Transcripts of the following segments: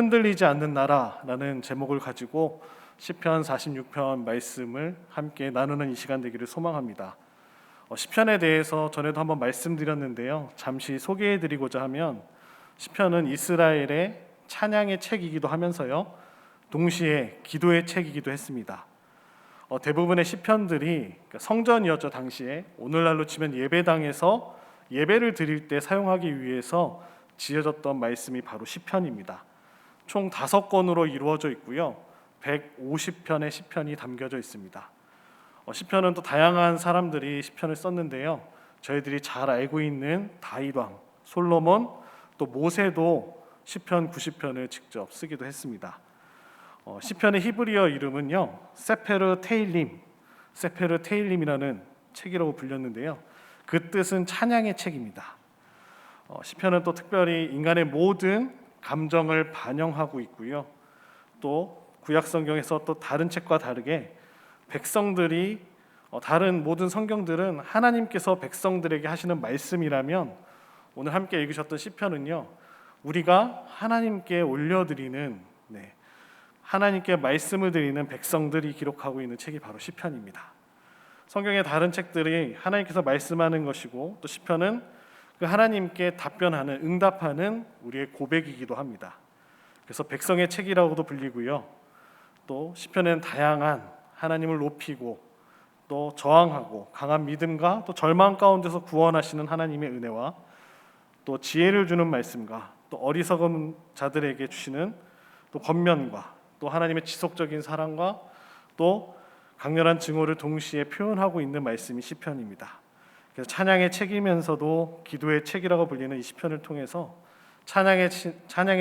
흔들리지 않는 나라라는 제목을 가지고 시편 46편 말씀을 함께 나누는 이 시간 되기를 소망합니다. 시편에 대해서 전에도 한번 말씀드렸는데요. 잠시 소개해드리고자 하면 시편은 이스라엘의 찬양의 책이기도 하면서요, 동시에 기도의 책이기도 했습니다. 대부분의 시편들이 성전이었죠. 당시에 오늘날로 치면 예배당에서 예배를 드릴 때 사용하기 위해서 지어졌던 말씀이 바로 시편입니다. 총 5권으로 이루어져 있고요. 150편의 시편이 담겨져 있습니다. 시편은 또 다양한 사람들이 시편을 썼는데요. 저희들이 잘 알고 있는 다윗 왕, 솔로몬, 또 모세도 시편 90편을 직접 쓰기도 했습니다. 시편의 히브리어 이름은요, 세페르 테일림이라는 책이라고 불렸는데요. 그 뜻은 찬양의 책입니다. 시편은 또 특별히 인간의 모든 감정을 반영하고 있고요. 또 구약 성경에서 또 다른 책과 다르게 백성들이 다른 모든 성경들은 하나님께서 백성들에게 하시는 말씀이라면, 오늘 함께 읽으셨던 시편은요, 우리가 하나님께 올려드리는, 하나님께 말씀을 드리는 백성들이 기록하고 있는 책이 바로 시편입니다. 성경의 다른 책들이 하나님께서 말씀하는 것이고, 또 시편은 그 하나님께 답변하는, 응답하는 우리의 고백이기도 합니다. 그래서 백성의 책이라고도 불리고요. 또 시편은 다양한 하나님을 높이고 또 저항하고 강한 믿음과 또 절망 가운데서 구원하시는 하나님의 은혜와 또 지혜를 주는 말씀과 또 어리석은 자들에게 주시는 또 권면과 또 하나님의 지속적인 사랑과 또 강렬한 증오를 동시에 표현하고 있는 말씀이 시편입니다. 그래서 찬양의 책이면서도 기도의 책이라고 불리는 이 시편을 통해서 찬양의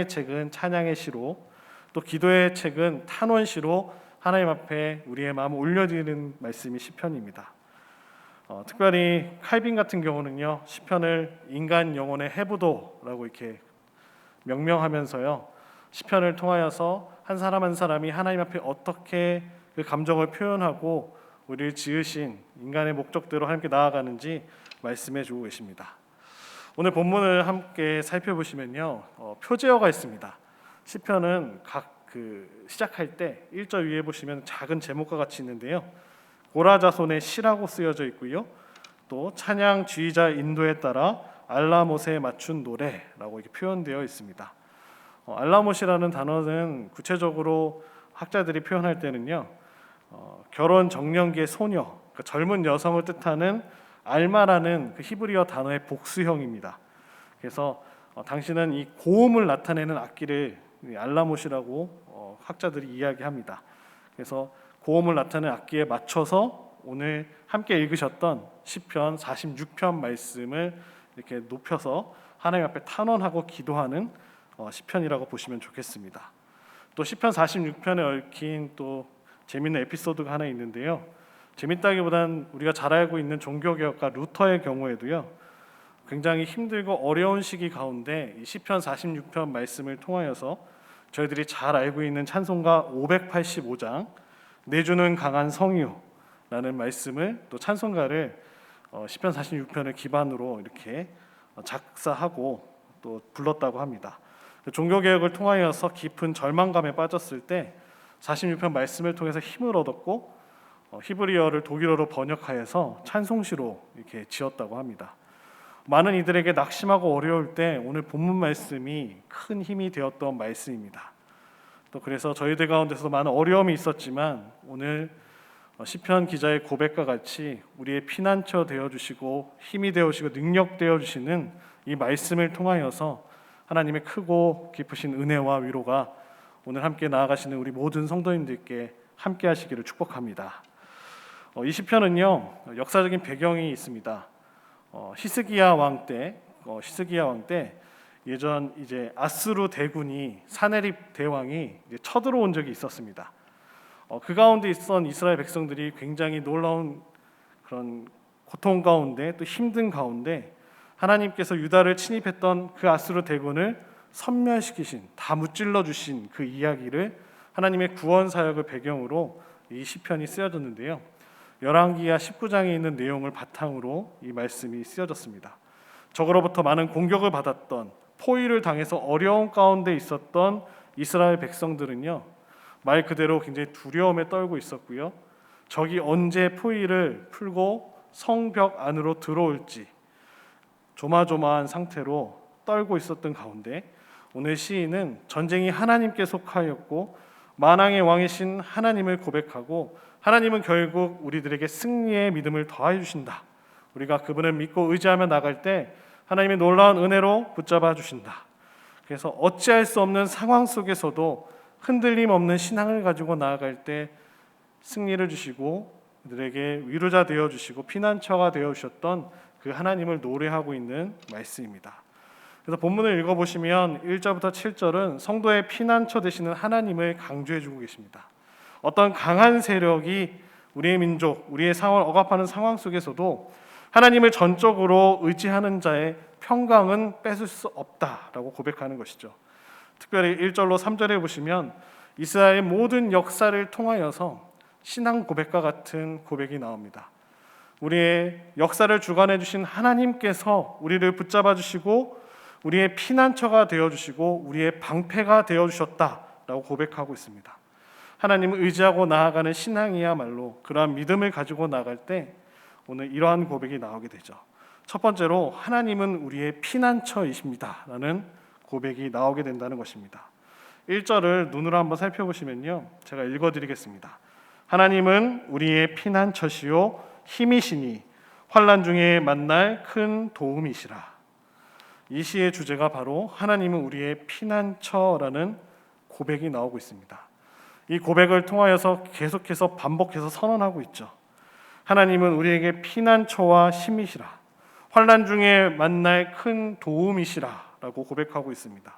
책은 찬양의 시로, 또 기도의 책은 탄원시로 하나님 앞에 우리의 마음을 올려드리는 말씀이 시편입니다. 특별히 칼빈 같은 경우는요, 시편을 인간 영혼의 해부도라고 이렇게 명명하면서요, 시편을 통하여서 한 사람 한 사람이 하나님 앞에 어떻게 그 감정을 표현하고 우리를 지으신 인간의 목적대로 하나님께 나아가는지 말씀해 주고 계십니다. 오늘 본문을 함께 살펴보시면요, 표제어가 있습니다. 시편은 각 시작할 때 1절 위에 보시면 작은 제목과 같이 있는데요, 고라 자손의 시라고 쓰여져 있고요, 또 찬양 지휘자 인도에 따라 알라못에 맞춘 노래라고 이렇게 표현되어 있습니다. 알라못이라는 단어는 구체적으로 학자들이 표현할 때는요, 결혼 정년기의 소녀, 그러니까 젊은 여성을 뜻하는 알마라는 그 히브리어 단어의 복수형입니다. 그래서 당시는 이 고음을 나타내는 악기를 알라못이라고 학자들이 이야기합니다. 그래서 고음을 나타내는 악기에 맞춰서 오늘 함께 읽으셨던 시편 46편 말씀을 이렇게 높여서 하나님 앞에 탄원하고 기도하는 시편이라고 보시면 좋겠습니다. 또 시편 46편에 얽힌 또 재미있는 에피소드가 하나 있는데요, 재밌다기보단 우리가 잘 알고 있는 종교개혁가 루터의 경우에도요, 굉장히 힘들고 어려운 시기 가운데 이 시편 46편 말씀을 통하여서 저희들이 잘 알고 있는 찬송가 585장 내주는 강한 성유라는 말씀을, 또 찬송가를 시편 46편을 기반으로 이렇게 작사하고 또 불렀다고 합니다. 종교개혁을 통하여서 깊은 절망감에 빠졌을 때 46편 말씀을 통해서 힘을 얻었고, 히브리어를 독일어로 번역하여서 찬송시로 이렇게 지었다고 합니다. 많은 이들에게 낙심하고 어려울 때 오늘 본문 말씀이 큰 힘이 되었던 말씀입니다. 또 그래서 저희들 가운데서도 많은 어려움이 있었지만 오늘 시편 기자의 고백과 같이 우리의 피난처 되어주시고 힘이 되어주시고 능력 되어주시는 이 말씀을 통하여서 하나님의 크고 깊으신 은혜와 위로가 오늘 함께 나아가시는 우리 모든 성도님들께 함께 하시기를 축복합니다. 이 시편은요, 역사적인 배경이 있습니다. 히스기야 왕 때 예전 이제 아수르 대군이 사네립 대왕이 쳐들어온 적이 있었습니다. 그 가운데 있던 이스라엘 백성들이 굉장히 놀라운 그런 고통 가운데 또 힘든 가운데 하나님께서 유다를 침입했던 그 아수르 대군을 섬멸시키신, 다 무찔러 주신 그 이야기를 하나님의 구원 사역을 배경으로 이 시편이 쓰여졌는데요, 열왕기하 19장에 있는 내용을 바탕으로 이 말씀이 쓰여졌습니다. 적으로부터 많은 공격을 받았던, 포위를 당해서 어려운 가운데 있었던 이스라엘 백성들은요, 말 그대로 굉장히 두려움에 떨고 있었고요. 적이 언제 포위를 풀고 성벽 안으로 들어올지 조마조마한 상태로 떨고 있었던 가운데, 오늘 시인은 전쟁이 하나님께 속하였고 만왕의 왕이신 하나님을 고백하고, 하나님은 결국 우리들에게 승리의 믿음을 더하여 주신다, 우리가 그분을 믿고 의지하며 나갈 때 하나님의 놀라운 은혜로 붙잡아 주신다. 그래서 어찌할 수 없는 상황 속에서도 흔들림 없는 신앙을 가지고 나아갈 때 승리를 주시고 그들에게 위로자 되어 주시고 피난처가 되어 주셨던 그 하나님을 노래하고 있는 말씀입니다. 그래서 본문을 읽어보시면 1절부터 7절은 성도의 피난처 되시는 하나님을 강조해주고 계십니다. 어떤 강한 세력이 우리의 민족, 우리의 상황을 억압하는 상황 속에서도 하나님을 전적으로 의지하는 자의 평강은 뺏을 수 없다라고 고백하는 것이죠. 특별히 1절로 3절에 보시면 이스라엘의 모든 역사를 통하여서 신앙 고백과 같은 고백이 나옵니다. 우리의 역사를 주관해 주신 하나님께서 우리를 붙잡아 주시고 우리의 피난처가 되어 주시고 우리의 방패가 되어 주셨다라고 고백하고 있습니다. 하나님을 의지하고 나아가는 신앙이야말로 그러한 믿음을 가지고 나갈 때 오늘 이러한 고백이 나오게 되죠. 첫 번째로 하나님은 우리의 피난처이십니다 라는 고백이 나오게 된다는 것입니다. 1절을 눈으로 한번 살펴보시면요, 제가 읽어드리겠습니다. 하나님은 우리의 피난처시요 힘이시니 환난 중에 만날 큰 도움이시라. 이 시의 주제가 바로 하나님은 우리의 피난처라는 고백이 나오고 있습니다. 이 고백을 통하여서 계속해서 반복해서 선언하고 있죠. 하나님은 우리에게 피난처와 힘이시라, 환난 중에 만날 큰 도움이시라라고 고백하고 있습니다.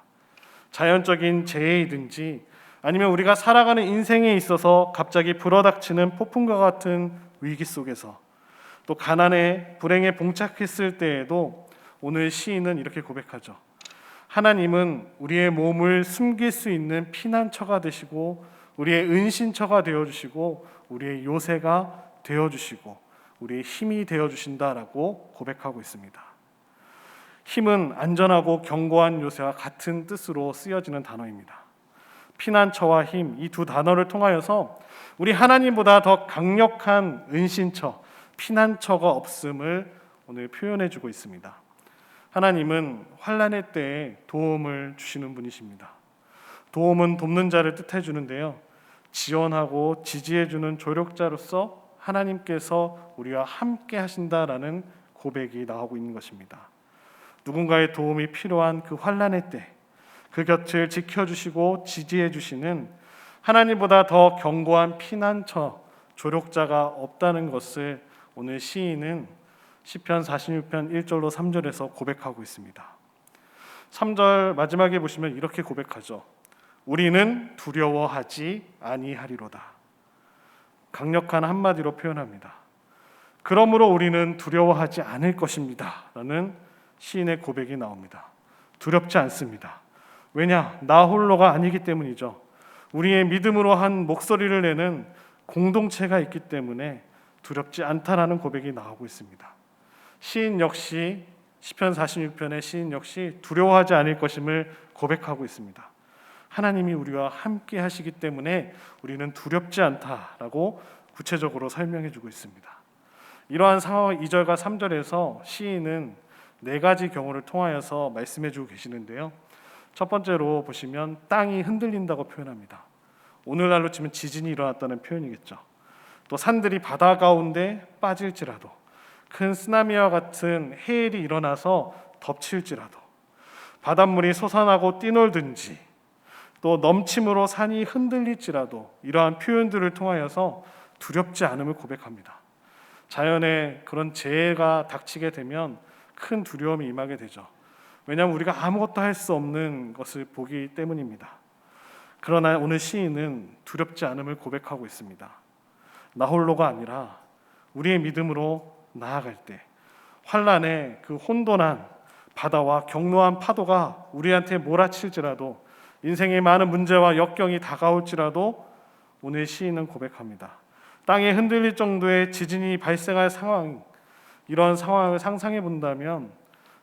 자연적인 재해이든지 아니면 우리가 살아가는 인생에 있어서 갑자기 불어닥치는 폭풍과 같은 위기 속에서, 또 가난에 불행에 봉착했을 때에도 오늘 시인은 이렇게 고백하죠. 하나님은 우리의 몸을 숨길 수 있는 피난처가 되시고 우리의 은신처가 되어주시고 우리의 요새가 되어주시고 우리의 힘이 되어주신다라고 고백하고 있습니다. 힘은 안전하고 견고한 요새와 같은 뜻으로 쓰여지는 단어입니다. 피난처와 힘, 이 두 단어를 통하여서 우리 하나님보다 더 강력한 은신처, 피난처가 없음을 오늘 표현해주고 있습니다. 하나님은 환난의 때에 도움을 주시는 분이십니다. 도움은 돕는 자를 뜻해 주는데요, 지원하고 지지해 주는 조력자로서 하나님께서 우리와 함께 하신다라는 고백이 나오고 있는 것입니다. 누군가의 도움이 필요한 그 환난의 때 그 곁을 지켜주시고 지지해 주시는 하나님보다 더 견고한 피난처, 조력자가 없다는 것을 오늘 시인은 시편 46편 1절로 3절에서 고백하고 있습니다. 3절 마지막에 보시면 이렇게 고백하죠. 우리는 두려워하지 아니하리로다. 강력한 한마디로 표현합니다. 그러므로 우리는 두려워하지 않을 것입니다 라는 시인의 고백이 나옵니다. 두렵지 않습니다. 왜냐? 나 홀로가 아니기 때문이죠. 우리의 믿음으로 한 목소리를 내는 공동체가 있기 때문에 두렵지 않다라는 고백이 나오고 있습니다. 시인 역시 시편 46편의 시인 역시 두려워하지 않을 것임을 고백하고 있습니다. 하나님이 우리와 함께 하시기 때문에 우리는 두렵지 않다라고 구체적으로 설명해 주고 있습니다. 이러한 상황 2절과 3절에서 시인은 네 가지 경우를 통하여서 말씀해 주고 계시는데요, 첫 번째로 보시면 땅이 흔들린다고 표현합니다. 오늘날로 치면 지진이 일어났다는 표현이겠죠. 또 산들이 바다 가운데 빠질지라도, 큰 쓰나미와 같은 해일이 일어나서 덮칠지라도, 바닷물이 솟아나고 뛰놀든지, 또 넘침으로 산이 흔들릴지라도, 이러한 표현들을 통하여서 두렵지 않음을 고백합니다. 자연에 그런 재해가 닥치게 되면 큰 두려움이 임하게 되죠. 왜냐하면 우리가 아무것도 할 수 없는 것을 보기 때문입니다. 그러나 오늘 시인은 두렵지 않음을 고백하고 있습니다. 나 홀로가 아니라 우리의 믿음으로 나아갈 때 환난의 그 혼돈한 바다와 격노한 파도가 우리한테 몰아칠지라도, 인생의 많은 문제와 역경이 다가올지라도 오늘 시인은 고백합니다. 땅에 흔들릴 정도의 지진이 발생할 상황, 이런 상황을 상상해 본다면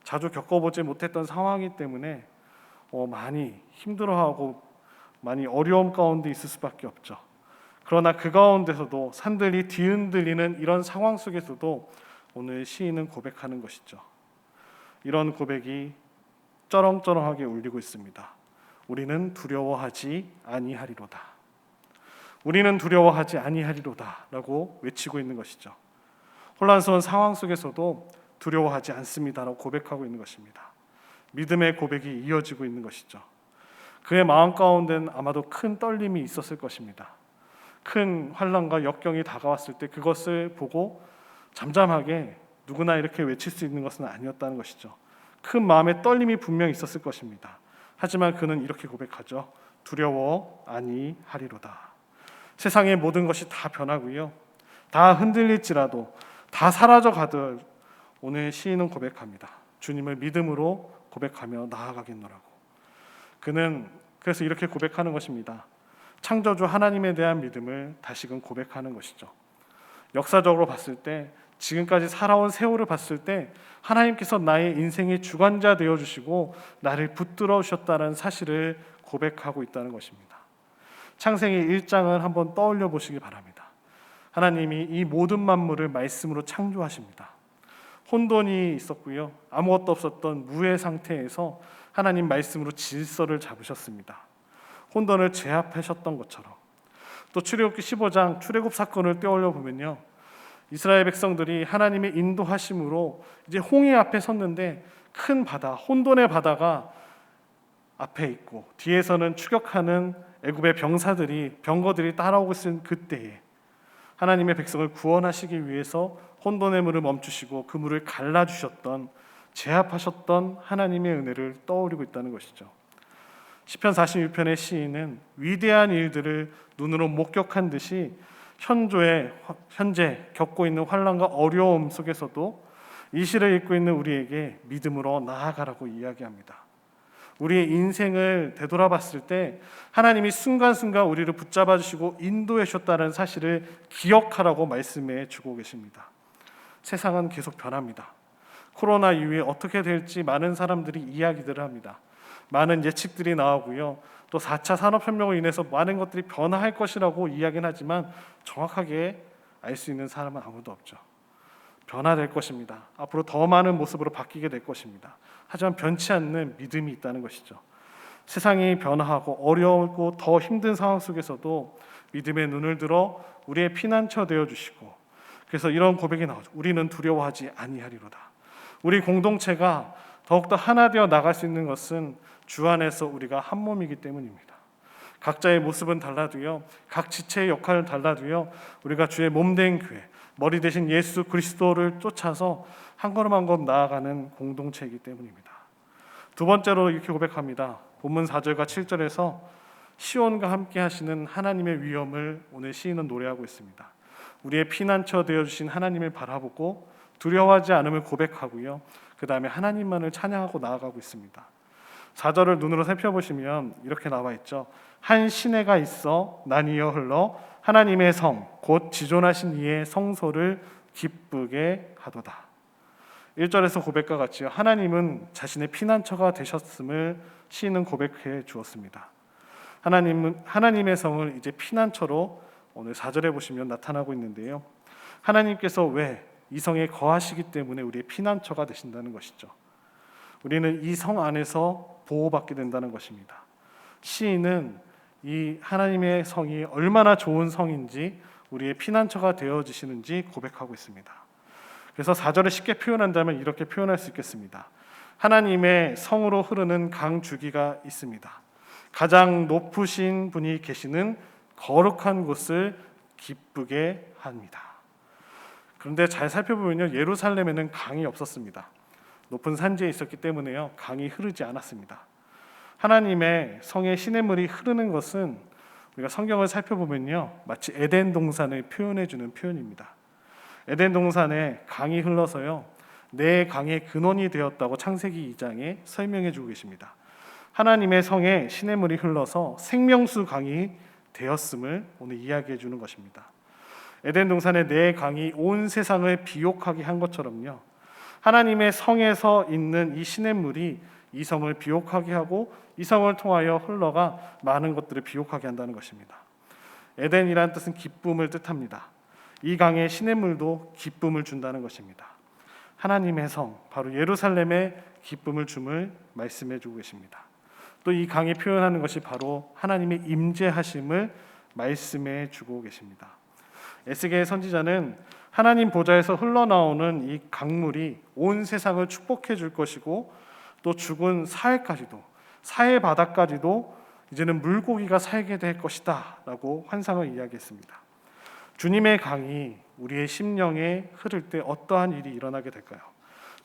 자주 겪어보지 못했던 상황이기 때문에 많이 힘들어하고 많이 어려움 가운데 있을 수밖에 없죠. 그러나 그 가운데서도 산들이 뒤흔들리는 이런 상황 속에서도 오늘 시인은 고백하는 것이죠. 이런 고백이 쩌렁쩌렁하게 울리고 있습니다. 우리는 두려워하지 아니하리로다. 우리는 두려워하지 아니하리로다 라고 외치고 있는 것이죠. 혼란스러운 상황 속에서도 두려워하지 않습니다라고 고백하고 있는 것입니다. 믿음의 고백이 이어지고 있는 것이죠. 그의 마음 가운데는 아마도 큰 떨림이 있었을 것입니다. 큰 환난과 역경이 다가왔을 때 그것을 보고 잠잠하게 누구나 이렇게 외칠 수 있는 것은 아니었다는 것이죠. 큰 마음의 떨림이 분명히 있었을 것입니다. 하지만 그는 이렇게 고백하죠. 두려워 아니하리로다. 세상의 모든 것이 다 변하고요, 다 흔들릴지라도, 다 사라져 가도 오늘 시인은 고백합니다. 주님을 믿음으로 고백하며 나아가겠노라고. 그는 그래서 이렇게 고백하는 것입니다. 창조주 하나님에 대한 믿음을 다시금 고백하는 것이죠. 역사적으로 봤을 때, 지금까지 살아온 세월을 봤을 때 하나님께서 나의 인생의 주관자 되어주시고 나를 붙들어 주셨다는 사실을 고백하고 있다는 것입니다. 창세기 1장을 한번 떠올려 보시기 바랍니다. 하나님이 이 모든 만물을 말씀으로 창조하십니다. 혼돈이 있었고요, 아무것도 없었던 무의 상태에서 하나님 말씀으로 질서를 잡으셨습니다. 혼돈을 제압하셨던 것처럼. 또 출애굽기 15장 출애굽 사건을 떠올려 보면요, 이스라엘 백성들이 하나님의 인도하심으로 이제 홍해 앞에 섰는데 큰 바다, 혼돈의 바다가 앞에 있고 뒤에서는 추격하는 애굽의 병거들이 따라오고 있는 그때에 하나님의 백성을 구원하시기 위해서 혼돈의 물을 멈추시고 그 물을 갈라주셨던, 제압하셨던 하나님의 은혜를 떠올리고 있다는 것이죠. 시편 46편의 시인은 위대한 일들을 눈으로 목격한 듯이 현재 겪고 있는 환난과 어려움 속에서도 이 시를 읽고 있는 우리에게 믿음으로 나아가라고 이야기합니다. 우리의 인생을 되돌아봤을 때 하나님이 순간순간 우리를 붙잡아 주시고 인도해 주셨다는 사실을 기억하라고 말씀해 주고 계십니다. 세상은 계속 변합니다. 코로나 이후에 어떻게 될지 많은 사람들이 이야기들을 합니다. 많은 예측들이 나오고요, 또 4차 산업혁명으로 인해서 많은 것들이 변화할 것이라고 이야기는 하지만 정확하게 알 수 있는 사람은 아무도 없죠. 변화될 것입니다. 앞으로 더 많은 모습으로 바뀌게 될 것입니다. 하지만 변치 않는 믿음이 있다는 것이죠. 세상이 변화하고 어려우고 더 힘든 상황 속에서도 믿음의 눈을 들어 우리의 피난처 되어주시고, 그래서 이런 고백이 나오죠. 우리는 두려워하지 아니하리로다. 우리 공동체가 더욱더 하나 되어 나갈 수 있는 것은 주 안에서 우리가 한 몸이기 때문입니다. 각자의 모습은 달라도요, 각 지체의 역할은 달라도요, 우리가 주의 몸된 교회, 머리 대신 예수 그리스도를 쫓아서 한 걸음 한 걸음 나아가는 공동체이기 때문입니다. 두 번째로 이렇게 고백합니다. 본문 4절과 7절에서 시온과 함께 하시는 하나님의 위엄을 오늘 시인은 노래하고 있습니다. 우리의 피난처 되어주신 하나님을 바라보고 두려워하지 않음을 고백하고요, 그 다음에 하나님만을 찬양하고 나아가고 있습니다. 4절을 눈으로 살펴보시면 이렇게 나와 있죠. 한 시내가 있어 나뉘어 흘러 하나님의 성 곧 지존하신 이의 성소를 기쁘게 하도다. 1절에서 고백과 같이 하나님은 자신의 피난처가 되셨음을 시인은 고백해 주었습니다. 하나님은 하나님의 성을 이제 피난처로 오늘 4절에 보시면 나타나고 있는데요, 하나님께서 왜 이 성에 거하시기 때문에 우리의 피난처가 되신다는 것이죠. 우리는 이 성 안에서 보호받게 된다는 것입니다. 시인은 이 하나님의 성이 얼마나 좋은 성인지, 우리의 피난처가 되어지시는지 고백하고 있습니다. 그래서 4절을 쉽게 표현한다면 이렇게 표현할 수 있겠습니다. 하나님의 성으로 흐르는 강 줄기가 있습니다. 가장 높으신 분이 계시는 거룩한 곳을 기쁘게 합니다. 그런데 잘 살펴보면요, 예루살렘에는 강이 없었습니다. 높은 산지에 있었기 때문에요, 강이 흐르지 않았습니다. 하나님의 성의 시냇물이 흐르는 것은 우리가 성경을 살펴보면요, 마치 에덴 동산을 표현해 주는 표현입니다. 에덴 동산에 강이 흘러서요, 내 강의 근원이 되었다고 창세기 2장에 설명해 주고 계십니다. 하나님의 성에 시냇물이 흘러서 생명수 강이 되었음을 오늘 이야기해 주는 것입니다. 에덴 동산의 내 강이 온 세상을 비옥하게 한 것처럼요, 하나님의 성에서 있는 이 시냇물이 이 성을 비옥하게 하고 이 성을 통하여 흘러가 많은 것들을 비옥하게 한다는 것입니다. 에덴이라는 뜻은 기쁨을 뜻합니다. 이 강에 시냇물도 기쁨을 준다는 것입니다. 하나님의 성, 바로 예루살렘에 기쁨을 줌을 말씀해 주고 계십니다. 또 이 강이 표현하는 것이 바로 하나님의 임재하심을 말씀해 주고 계십니다. 에스겔 선지자는 하나님 보좌에서 흘러나오는 이 강물이 온 세상을 축복해 줄 것이고 또 죽은 사해까지도, 사해 바다까지도 이제는 물고기가 살게 될 것이다 라고 환상을 이야기했습니다. 주님의 강이 우리의 심령에 흐를 때 어떠한 일이 일어나게 될까요?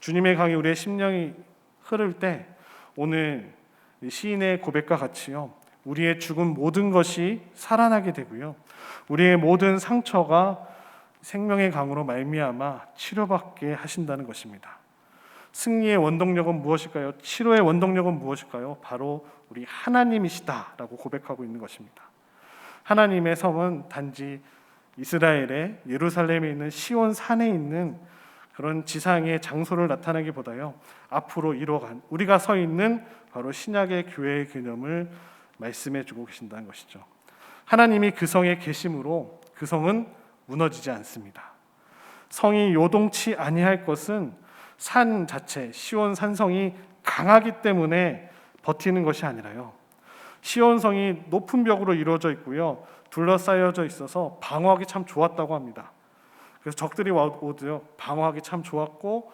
주님의 강이 우리의 심령이 흐를 때 오늘 시인의 고백과 같이요, 우리의 죽은 모든 것이 살아나게 되고요, 우리의 모든 상처가 생명의 강으로 말미암아 치료받게 하신다는 것입니다. 승리의 원동력은 무엇일까요? 치료의 원동력은 무엇일까요? 바로 우리 하나님이시다라고 고백하고 있는 것입니다. 하나님의 성은 단지 이스라엘의 예루살렘에 있는 시온 산에 있는 그런 지상의 장소를 나타내기보다요, 앞으로 이뤄간 우리가 서 있는 바로 신약의 교회의 개념을 말씀해 주고 계신다는 것이죠. 하나님이 그 성에 계심으로 그 성은 무너지지 않습니다. 성이 요동치 아니할 것은 산 자체, 시온 산성이 강하기 때문에 버티는 것이 아니라요, 시온성이 높은 벽으로 이루어져 있고요, 둘러싸여져 있어서 방어하기 참 좋았다고 합니다. 그래서 적들이 와도요, 방어하기 참 좋았고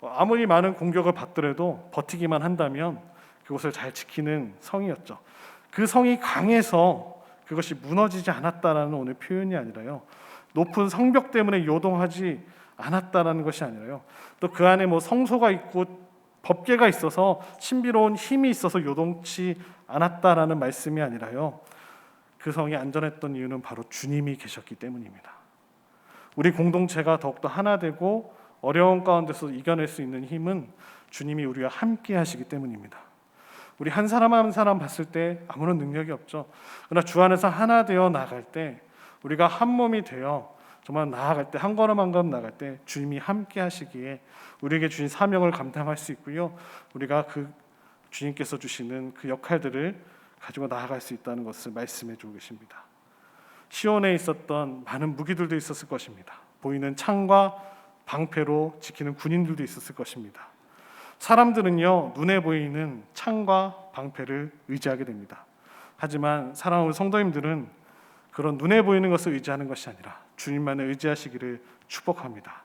아무리 많은 공격을 받더라도 버티기만 한다면 그곳을 잘 지키는 성이었죠. 그 성이 강해서 그것이 무너지지 않았다라는 오늘 표현이 아니라요, 높은 성벽 때문에 요동하지 않았다라는 것이 아니라요, 또 그 안에 뭐 성소가 있고 법궤가 있어서 신비로운 힘이 있어서 요동치 않았다라는 말씀이 아니라요, 그 성이 안전했던 이유는 바로 주님이 계셨기 때문입니다. 우리 공동체가 더욱더 하나 되고 어려운 가운데서 이겨낼 수 있는 힘은 주님이 우리와 함께 하시기 때문입니다. 우리 한 사람 한 사람 봤을 때 아무런 능력이 없죠. 그러나 주 안에서 하나 되어 나갈 때, 우리가 한 몸이 되어 정말 나아갈 때, 한 걸음 한 걸음 나갈 때 주님이 함께 하시기에 우리에게 주신 사명을 감당할 수 있고요, 우리가 그 주님께서 주시는 그 역할들을 가지고 나아갈 수 있다는 것을 말씀해 주고 계십니다. 시온에 있었던 많은 무기들도 있었을 것입니다. 보이는 창과 방패로 지키는 군인들도 있었을 것입니다. 사람들은요, 눈에 보이는 창과 방패를 의지하게 됩니다. 하지만 사랑하는 성도님들은 그런 눈에 보이는 것을 의지하는 것이 아니라 주님만을 의지하시기를 축복합니다.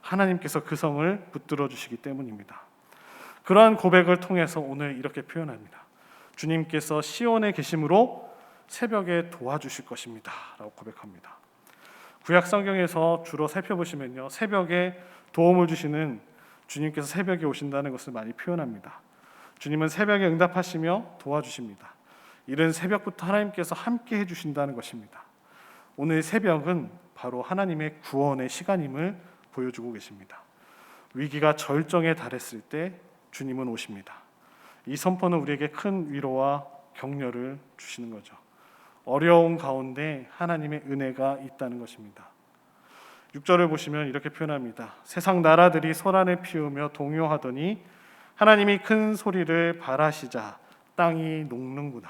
하나님께서 그 성을 붙들어 주시기 때문입니다. 그러한 고백을 통해서 오늘 이렇게 표현합니다. 주님께서 시온에 계심으로 새벽에 도와주실 것입니다 라고 고백합니다. 구약 성경에서 주로 살펴보시면요, 새벽에 도움을 주시는 주님께서 새벽에 오신다는 것을 많이 표현합니다. 주님은 새벽에 응답하시며 도와주십니다. 이른 새벽부터 하나님께서 함께 해주신다는 것입니다. 오늘 새벽은 바로 하나님의 구원의 시간임을 보여주고 계십니다. 위기가 절정에 달했을 때 주님은 오십니다. 이 선포는 우리에게 큰 위로와 격려를 주시는 거죠. 어려운 가운데 하나님의 은혜가 있다는 것입니다. 6절을 보시면 이렇게 표현합니다. 세상 나라들이 소란을 피우며 동요하더니 하나님이 큰 소리를 발하시자 땅이 녹는구나.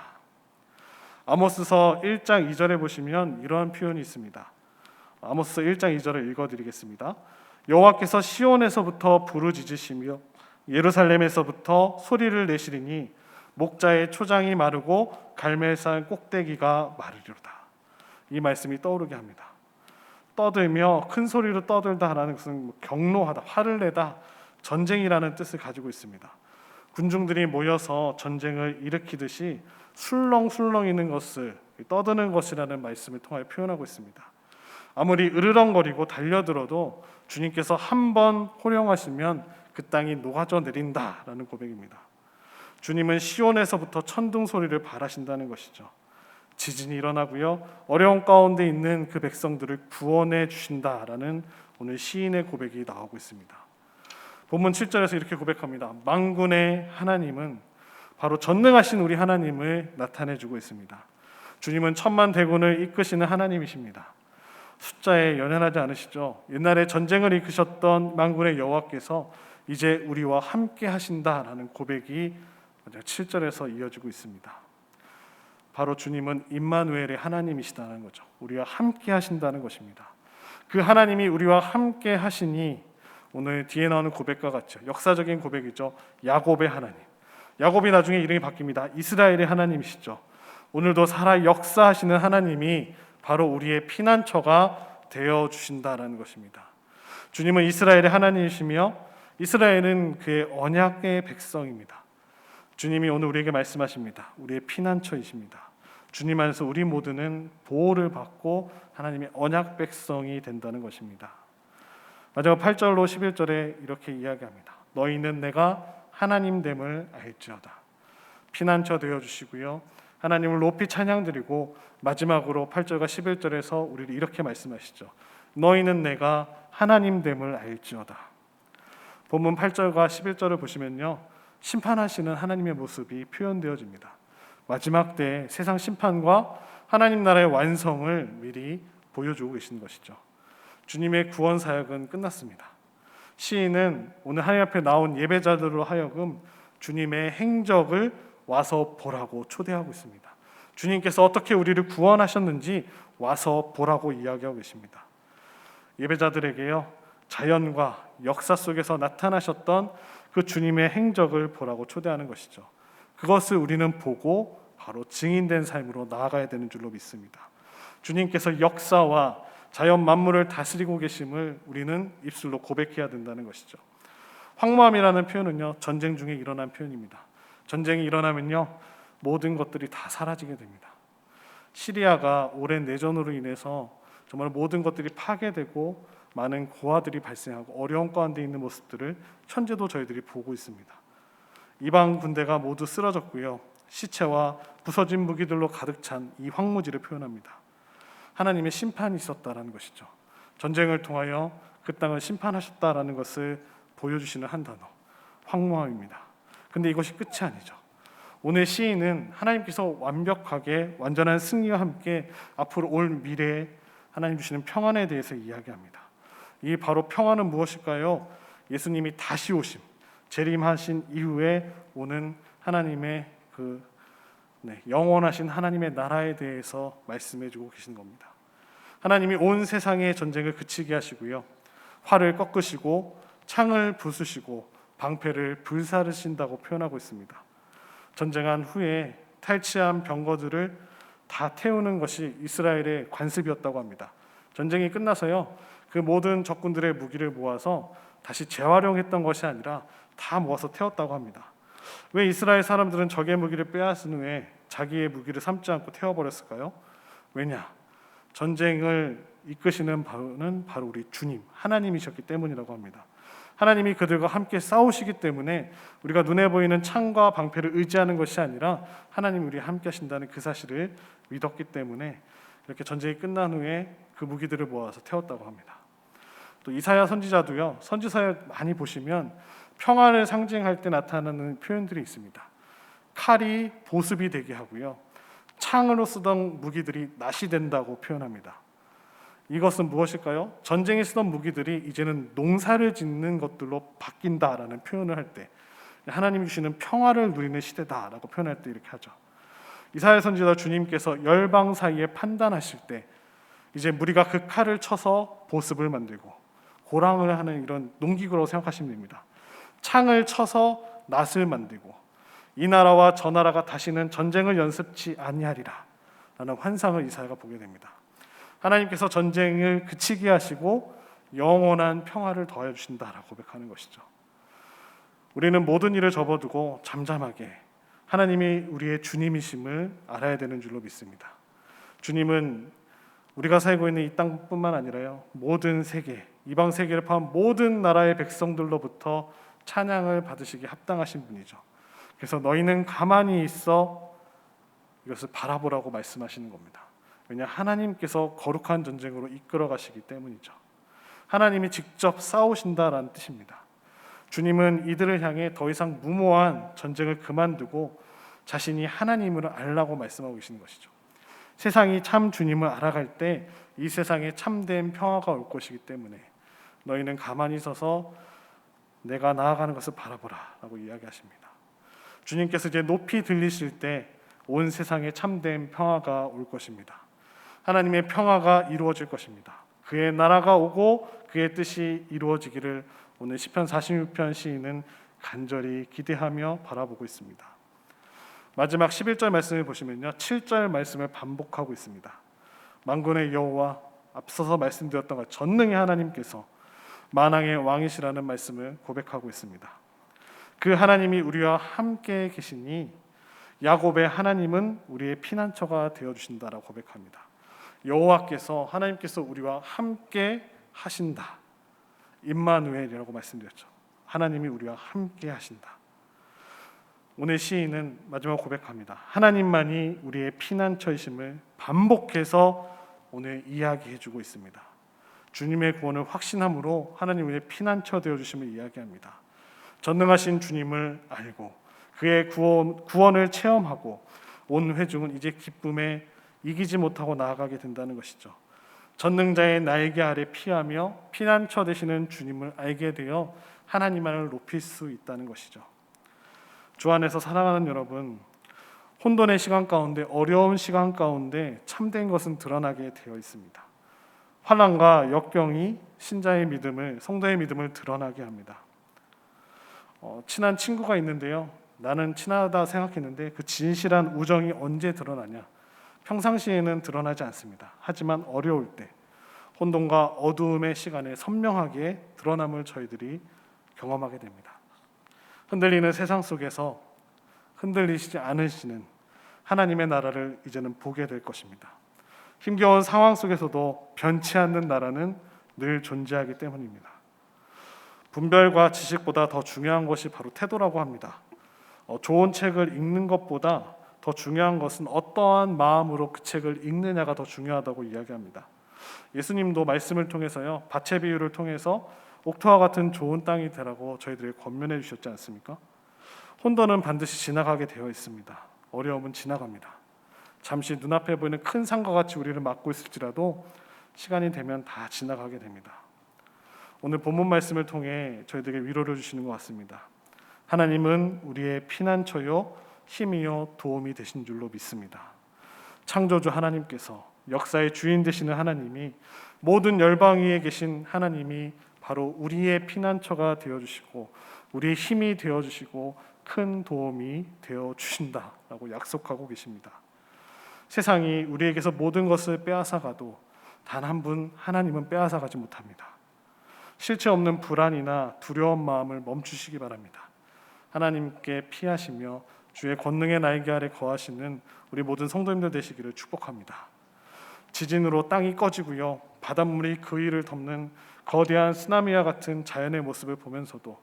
아모스서 1장 2절에 보시면 이러한 표현이 있습니다. 아모스서 1장 2절을 읽어드리겠습니다. 여호와께서 시온에서부터 부르짖으시며 예루살렘에서부터 소리를 내시리니 목자의 초장이 마르고 갈멜산 꼭대기가 마르리로다. 이 말씀이 떠오르게 합니다. 떠들며 큰 소리로 떠들다라는 것은 경노하다, 화를 내다, 전쟁이라는 뜻을 가지고 있습니다. 군중들이 모여서 전쟁을 일으키듯이 술렁술렁이는 것을 떠드는 것이라는 말씀을 통하여 표현하고 있습니다. 아무리 으르렁거리고 달려들어도 주님께서 한 번 호령하시면 그 땅이 녹아져 내린다라는 고백입니다. 주님은 시온에서부터 천둥 소리를 발하신다는 것이죠. 지진이 일어나고요, 어려운 가운데 있는 그 백성들을 구원해 주신다라는 오늘 시인의 고백이 나오고 있습니다. 본문 7절에서 이렇게 고백합니다. 만군의 하나님은 바로 전능하신 우리 하나님을 나타내주고 있습니다. 주님은 천만 대군을 이끄시는 하나님이십니다. 숫자에 연연하지 않으시죠. 옛날에 전쟁을 이끄셨던 만군의 여호와께서 이제 우리와 함께 하신다라는 고백이 7절에서 이어지고 있습니다. 바로 주님은 임마누엘의 하나님이시다는 거죠. 우리와 함께 하신다는 것입니다. 그 하나님이 우리와 함께 하시니 오늘 뒤에 나오는 고백과 같죠. 역사적인 고백이죠. 야곱의 하나님. 야곱이 나중에 이름이 바뀝니다. 이스라엘의 하나님이시죠. 오늘도 살아 역사하시는 하나님이 바로 우리의 피난처가 되어 주신다라는 것입니다. 주님은 이스라엘의 하나님이시며 이스라엘은 그의 언약의 백성입니다. 주님이 오늘 우리에게 말씀하십니다. 우리의 피난처이십니다. 주님 안에서 우리 모두는 보호를 받고 하나님의 언약 백성이 된다는 것입니다. 마지막 8절로 11절에 이렇게 이야기합니다. 너희는 내가 하나님됨을 알지어다. 피난처 되어 주시고요. 하나님을 높이 찬양드리고 마지막으로 8절과 11절에서 우리를 이렇게 말씀하시죠. 너희는 내가 하나님됨을 알지어다. 본문 8절과 11절을 보시면요. 심판하시는 하나님의 모습이 표현되어집니다. 마지막 때 세상 심판과 하나님 나라의 완성을 미리 보여주고 계신 것이죠. 주님의 구원 사역은 끝났습니다. 시인은 오늘 하나님 앞에 나온 예배자들로 하여금 주님의 행적을 와서 보라고 초대하고 있습니다. 주님께서 어떻게 우리를 구원하셨는지 와서 보라고 이야기하고 계십니다. 예배자들에게요, 자연과 역사 속에서 나타나셨던 그 주님의 행적을 보라고 초대하는 것이죠. 그것을 우리는 보고 바로 증인된 삶으로 나아가야 되는 줄로 믿습니다. 주님께서 역사와 자연 만물을 다스리고 계심을 우리는 입술로 고백해야 된다는 것이죠. 황무함이라는 표현은요, 전쟁 중에 일어난 표현입니다. 전쟁이 일어나면요, 모든 것들이 다 사라지게 됩니다. 시리아가 오랜 내전으로 인해서 정말 모든 것들이 파괴되고 많은 고아들이 발생하고 어려운 가운데 있는 모습들을 현재도 저희들이 보고 있습니다. 이방 군대가 모두 쓰러졌고요. 시체와 부서진 무기들로 가득 찬 이 황무지를 표현합니다. 하나님의 심판이 있었다라는 것이죠. 전쟁을 통하여 그 땅을 심판하셨다라는 것을 보여주시는 한 단어, 황무함입니다. 근데 이것이 끝이 아니죠. 오늘 시인은 하나님께서 완벽하게 완전한 승리와 함께 앞으로 올 미래에 하나님 주시는 평안에 대해서 이야기합니다. 이 바로 평안은 무엇일까요? 예수님이 다시 오심, 재림하신 이후에 오는 하나님의 영원하신 하나님의 나라에 대해서 말씀해주고 계신 겁니다. 하나님이 온 세상의 전쟁을 그치게 하시고요, 활을 꺾으시고 창을 부수시고 방패를 불사르신다고 표현하고 있습니다. 전쟁한 후에 탈취한 병거들을 다 태우는 것이 이스라엘의 관습이었다고 합니다. 전쟁이 끝나서요, 그 모든 적군들의 무기를 모아서 다시 재활용했던 것이 아니라 다 모아서 태웠다고 합니다. 왜 이스라엘 사람들은 적의 무기를 빼앗은 후에 자기의 무기를 삼지 않고 태워버렸을까요? 왜냐? 전쟁을 이끄시는 바는 바로 우리 주님, 하나님이셨기 때문이라고 합니다. 하나님이 그들과 함께 싸우시기 때문에 우리가 눈에 보이는 창과 방패를 의지하는 것이 아니라 하나님이 우리와 함께 하신다는 그 사실을 믿었기 때문에 이렇게 전쟁이 끝난 후에 그 무기들을 모아서 태웠다고 합니다. 또 이사야 선지자도요, 선지서에 많이 보시면 평안을 상징할 때 나타나는 표현들이 있습니다. 칼이 보습이 되게 하고요, 창으로 쓰던 무기들이 낫이 된다고 표현합니다. 이것은 무엇일까요? 전쟁에 쓰던 무기들이 이제는 농사를 짓는 것들로 바뀐다라는 표현을 할 때, 하나님이 주시는 평화를 누리는 시대다라고 표현할 때 이렇게 하죠. 이사야 선지자 주님께서 열방 사이에 판단하실 때 이제 무리가 그 칼을 쳐서 보습을 만들고 고랑을 하는 이런 농기구라고 생각하시면 됩니다. 창을 쳐서 낫을 만들고 이 나라와 저 나라가 다시는 전쟁을 연습치 아니하리라 라는 환상을 이사야가 보게 됩니다. 하나님께서 전쟁을 그치게 하시고 영원한 평화를 더해 주신다라고 고백하는 것이죠. 우리는 모든 일을 접어두고 잠잠하게 하나님이 우리의 주님이심을 알아야 되는 줄로 믿습니다. 주님은 우리가 살고 있는 이 땅뿐만 아니라요, 모든 세계, 이방 세계를 포함한 모든 나라의 백성들로부터 찬양을 받으시기에 합당하신 분이죠. 그래서 너희는 가만히 있어 이것을 바라보라고 말씀하시는 겁니다. 왜냐, 하나님께서 거룩한 전쟁으로 이끌어 가시기 때문이죠. 하나님이 직접 싸우신다라는 뜻입니다. 주님은 이들을 향해 더 이상 무모한 전쟁을 그만두고 자신이 하나님을 알라고 말씀하고 계시는 것이죠. 세상이 참 주님을 알아갈 때 이 세상에 참된 평화가 올 것이기 때문에 너희는 가만히 서서 내가 나아가는 것을 바라보라 라고 이야기하십니다. 주님께서 이제 높이 들리실 때 온 세상에 참된 평화가 올 것입니다. 하나님의 평화가 이루어질 것입니다. 그의 나라가 오고 그의 뜻이 이루어지기를 오늘 시편 46편 시인은 간절히 기대하며 바라보고 있습니다. 마지막 11절 말씀을 보시면요, 7절 말씀을 반복하고 있습니다. 만군의 여호와, 앞서서 말씀드렸던 것 전능의 하나님께서 만왕의 왕이시라는 말씀을 고백하고 있습니다. 그 하나님이 우리와 함께 계시니 야곱의 하나님은 우리의 피난처가 되어주신다라고 고백합니다. 여호와께서, 하나님께서 우리와 함께 하신다. 임마누엘이라고 말씀드렸죠. 하나님이 우리와 함께 하신다. 오늘 시인은 마지막 고백합니다. 하나님만이 우리의 피난처이심을 반복해서 오늘 이야기해주고 있습니다. 주님의 구원을 확신함으로 하나님 우리의 피난처 되어주심을 이야기합니다. 전능하신 주님을 알고 그의 구원을 체험하고 온 회중은 이제 기쁨에 이기지 못하고 나아가게 된다는 것이죠. 전능자의 날개 아래 피하며 피난처 되시는 주님을 알게 되어 하나님만을 높일 수 있다는 것이죠. 주 안에서 사랑하는 여러분, 혼돈의 시간 가운데, 어려운 시간 가운데 참된 것은 드러나게 되어 있습니다. 환난과 역경이 신자의 믿음을, 성도의 믿음을 드러나게 합니다. 친한 친구가 있는데요, 나는 친하다 생각했는데 그 진실한 우정이 언제 드러나냐? 평상시에는 드러나지 않습니다. 하지만 어려울 때, 혼돈과 어두움의 시간에 선명하게 드러남을 저희들이 경험하게 됩니다. 흔들리는 세상 속에서 흔들리시지 않으시는 하나님의 나라를 이제는 보게 될 것입니다. 힘겨운 상황 속에서도 변치 않는 나라는 늘 존재하기 때문입니다. 분별과 지식보다 더 중요한 것이 바로 태도라고 합니다. 좋은 책을 읽는 것보다 더 중요한 것은 어떠한 마음으로 그 책을 읽느냐가 더 중요하다고 이야기합니다. 예수님도 말씀을 통해서요, 밭의 비유를 통해서 옥토와 같은 좋은 땅이 되라고 저희들에게 권면해 주셨지 않습니까? 혼돈은 반드시 지나가게 되어 있습니다. 어려움은 지나갑니다. 잠시 눈앞에 보이는 큰 산과 같이 우리를 막고 있을지라도 시간이 되면 다 지나가게 됩니다. 오늘 본문 말씀을 통해 저희들에게 위로를 주시는 것 같습니다. 하나님은 우리의 피난처요 힘이요 도움이 되신 줄로 믿습니다. 창조주 하나님께서, 역사의 주인 되시는 하나님이, 모든 열방 위에 계신 하나님이 바로 우리의 피난처가 되어주시고 우리의 힘이 되어주시고 큰 도움이 되어주신다라고 약속하고 계십니다. 세상이 우리에게서 모든 것을 빼앗아가도 단 한 분 하나님은 빼앗아가지 못합니다. 실체 없는 불안이나 두려운 마음을 멈추시기 바랍니다. 하나님께 피하시며 주의 권능의 날개 아래 거하시는 우리 모든 성도님들 되시기를 축복합니다. 지진으로 땅이 꺼지고요, 바닷물이 그 위를 덮는 거대한 쓰나미와 같은 자연의 모습을 보면서도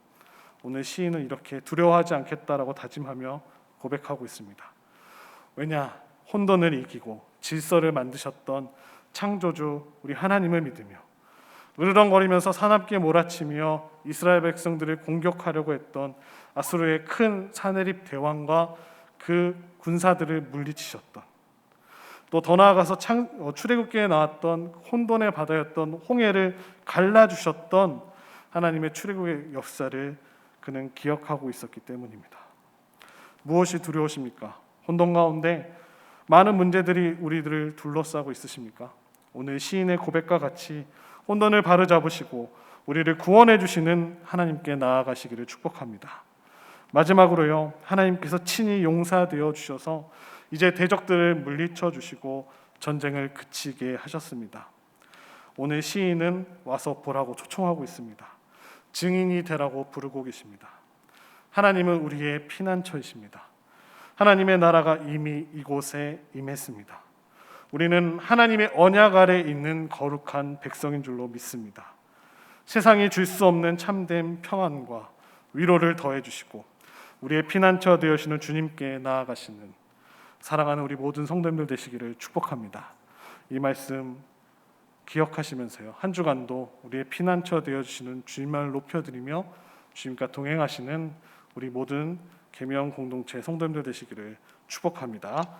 오늘 시인은 이렇게 두려워하지 않겠다라고 다짐하며 고백하고 있습니다. 왜냐? 혼돈을 이기고 질서를 만드셨던 창조주 우리 하나님을 믿으며 으르렁거리면서 사납게 몰아치며 이스라엘 백성들을 공격하려고 했던 아수르의 큰 사내립 대왕과 그 군사들을 물리치셨던, 또 더 나아가서 출애굽기에 나왔던 혼돈의 바다였던 홍해를 갈라주셨던 하나님의 출애굽의 역사를 그는 기억하고 있었기 때문입니다. 무엇이 두려우십니까? 혼돈 가운데 많은 문제들이 우리들을 둘러싸고 있으십니까? 오늘 시인의 고백과 같이 혼돈을 바로잡으시고 우리를 구원해 주시는 하나님께 나아가시기를 축복합니다. 마지막으로요, 하나님께서 친히 용사되어 주셔서 이제 대적들을 물리쳐 주시고 전쟁을 그치게 하셨습니다. 오늘 시인은 와서 보라고 초청하고 있습니다. 증인이 되라고 부르고 계십니다. 하나님은 우리의 피난처이십니다. 하나님의 나라가 이미 이곳에 임했습니다. 우리는 하나님의 언약 아래 있는 거룩한 백성인 줄로 믿습니다. 세상이 줄 수 없는 참된 평안과 위로를 더해 주시고 우리의 피난처 되시는 주님께 나아가시는 사랑하는 우리 모든 성도님들 되시기를 축복합니다. 이 말씀 기억하시면서요, 한 주간도 우리의 피난처 되어주시는 주님만을 높여드리며 주님과 동행하시는 우리 모든 계명 공동체 성도님들 되시기를 축복합니다.